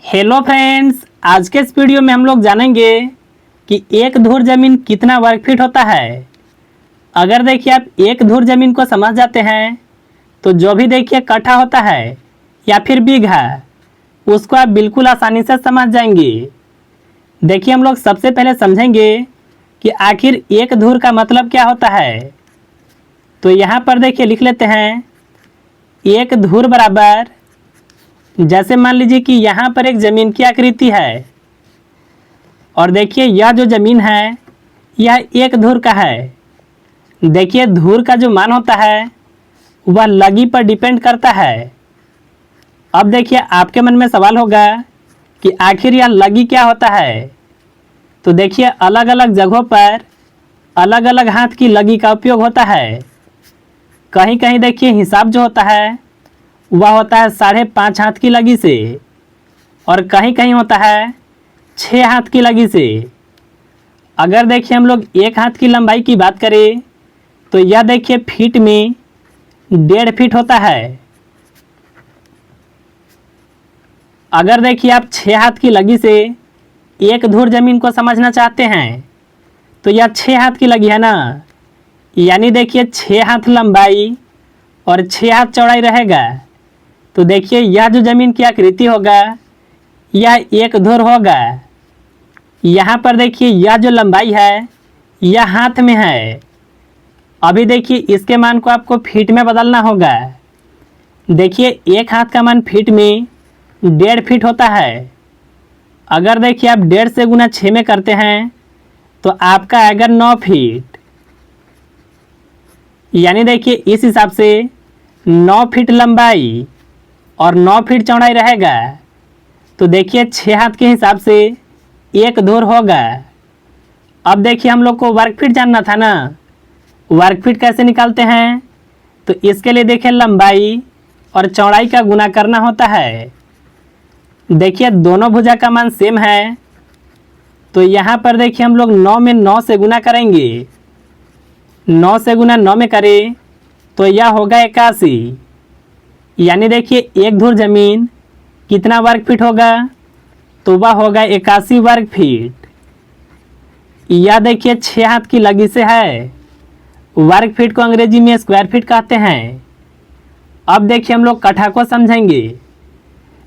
Hello friends, आज के इस वीडियो में हम लोग जानेंगे कि एक धुर जमीन कितना वर्ग फीट होता है। अगर देखिए आप एक धुर जमीन को समझ जाते हैं तो जो भी देखिए कट्ठा होता है या फिर बीघा, उसको आप बिल्कुल आसानी से समझ जाएंगे। देखिए हम लोग सबसे पहले समझेंगे कि आखिर एक धुर का मतलब क्या होता है। तो यहाँ पर देखिए लिख लेते हैं, एक धुर बराबर, जैसे मान लीजिए कि यहाँ पर एक ज़मीन की आकृति है और देखिए यह जो ज़मीन है यह एक धुर का है। देखिए धुर का जो मान होता है वह लगी पर डिपेंड करता है। अब देखिए आपके मन में सवाल होगा कि आखिर यह लगी क्या होता है। तो देखिए अलग अलग जगहों पर अलग अलग हाथ की लगी का उपयोग होता है। कहीं कहीं देखिए हिसाब जो होता है वह होता है 5.5 हाथ की लगी से और कहीं कहीं होता है 6 हाथ की लगी से। अगर देखिए हम लोग एक हाथ की लंबाई की बात करें तो यह देखिए फीट में 1.5 फीट होता है। अगर देखिए आप 6 हाथ की लगी से एक धुर जमीन को समझना चाहते हैं तो यह 6 हाथ की लगी है ना, यानी देखिए 6 हाथ लंबाई और 6 हाथ चौड़ाई रहेगा। तो देखिए यह जो जमीन की आकृति होगा यह एक धुर होगा। यहाँ पर देखिए यह जो लंबाई है यह हाथ में है। अभी देखिए इसके मान को आपको फीट में बदलना होगा। देखिए एक हाथ का मान फीट में 1.5 फीट होता है। अगर देखिए आप 1.5 से गुना 6 में करते हैं तो आपका आएगा 9 फीट। यानी देखिए इस हिसाब से 9 फीट लंबाई और 9 फीट चौड़ाई रहेगा। तो देखिए 6 हाथ के हिसाब से एक धुर होगा। अब देखिए हम लोग को वर्ग फीट जानना था ना, वर्ग फीट कैसे निकालते हैं। तो इसके लिए देखिए लंबाई और चौड़ाई का गुना करना होता है। देखिए दोनों भुजा का मान सेम है तो यहाँ पर देखिए हम लोग 9 में 9 से गुना करेंगे। 9 से गुना 9 में करें तो यह होगा 81। यानी देखिए एक धुर जमीन कितना वर्ग फीट होगा, तो वह होगा 81 वर्ग फीट। यह देखिए 6 हाथ की लगी से है। वर्ग फीट को अंग्रेजी में स्क्वायर फीट कहते हैं। अब देखिए हम लोग कट्ठा को समझेंगे।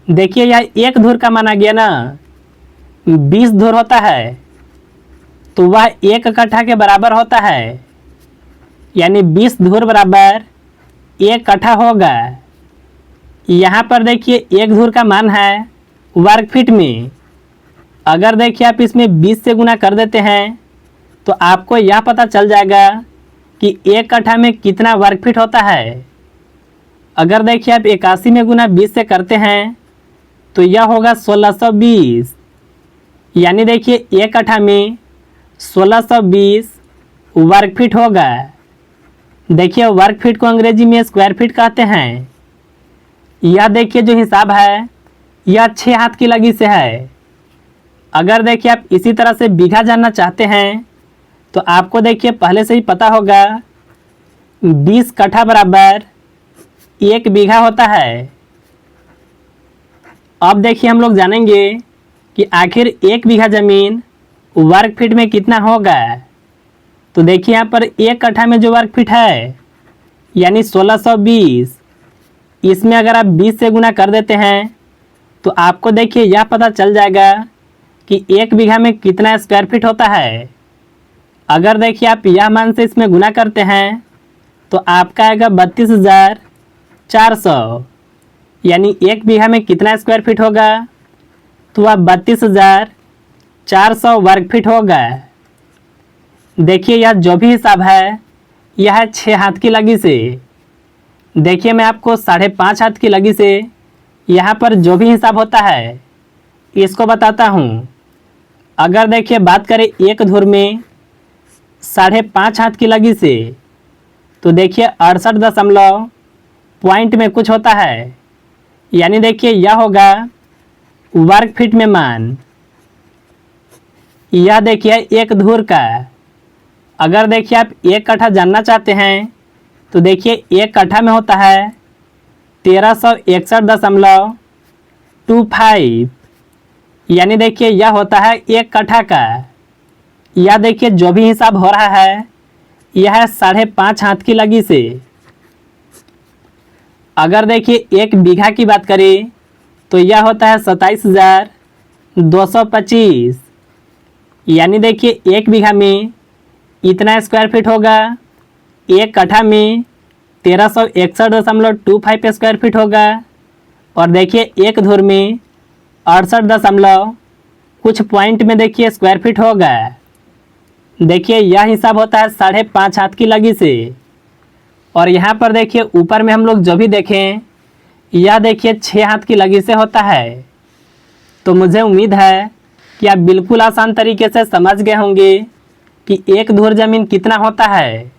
देखिए यह एक धुर का माना गया ना, 20 धुर होता है तो वह एक कट्ठा के बराबर होता है। यानी 20 धुर बराबर एक कट्ठा होगा। यहाँ पर देखिए एक धुर का मान है वर्ग फीट में। अगर देखिए आप इसमें 20 से गुना कर देते हैं तो आपको यह पता चल जाएगा कि एक कट्ठा में कितना वर्ग फीट होता है। अगर देखिए आप 81 में गुना 20 से करते हैं तो यह होगा 1620। यानी देखिए एक कट्ठा में 1620 वर्ग फीट होगा। देखिए वर्ग फीट को अंग्रेजी में स्क्वायर फीट कहते हैं। यह देखिए जो हिसाब है यह 6 हाथ की लगी से है। अगर देखिए आप इसी तरह से बीघा जानना चाहते हैं तो आपको देखिए पहले से ही पता होगा 20 कट्ठा बराबर 1 बीघा होता है। अब देखिए हम लोग जानेंगे कि आखिर 1 बीघा जमीन वर्ग फीट में कितना होगा। तो देखिए यहाँ पर 1 कट्ठा में जो वर्ग फीट है यानी 1620, इसमें अगर आप 20 से गुना कर देते हैं तो आपको देखिए यह पता चल जाएगा कि 1 बीघा में कितना स्क्वायर फीट होता है। अगर देखिए आप यह मान से इसमें गुना करते हैं तो आपका आएगा 32,400। यानी 1 बीघा में कितना स्क्वायर फीट होगा, तो वह 32,400 वर्ग फीट होगा। देखिए यह जो भी हिसाब है यह है 6 हाथ की लगी से। देखिए मैं आपको 5.5 हाथ की लगी से यहाँ पर जो भी हिसाब होता है इसको बताता हूँ। अगर देखिए बात करें एक धुर में 5.5 हाथ की लगी से तो देखिए 68 दशमलव पॉइंट में कुछ होता है। यानी देखिए यह होगा वर्ग फीट में मान। यह देखिए एक धुर का। अगर देखिए आप 1 कट्ठा जानना चाहते हैं तो देखिए 1 कट्ठा में होता है 1361.25। यानी देखिए यह होता है 1 कट्ठा का। यह देखिए जो भी हिसाब हो रहा है यह है 5.5 हाथ की लगी से। अगर देखिए 1 बीघा की बात करें तो यह होता है 27,225। यानी देखिए 1 बीघा में इतना स्क्वायर फीट होगा, 1 कट्ठा में 1361.25 स्क्वायर फीट होगा, और देखिए 1 धुर में 68 दशमलव कुछ पॉइंट में देखिए स्क्वायर फीट होगा। देखिए यह हिसाब होता है 5.5 हाथ की लगी से। और यहाँ पर देखिए ऊपर में हम लोग जो भी देखें यह देखिए 6 हाथ की लगी से होता है। तो मुझे उम्मीद है कि आप बिल्कुल आसान तरीके से समझ गए होंगे कि 1 धुर जमीन कितना होता है।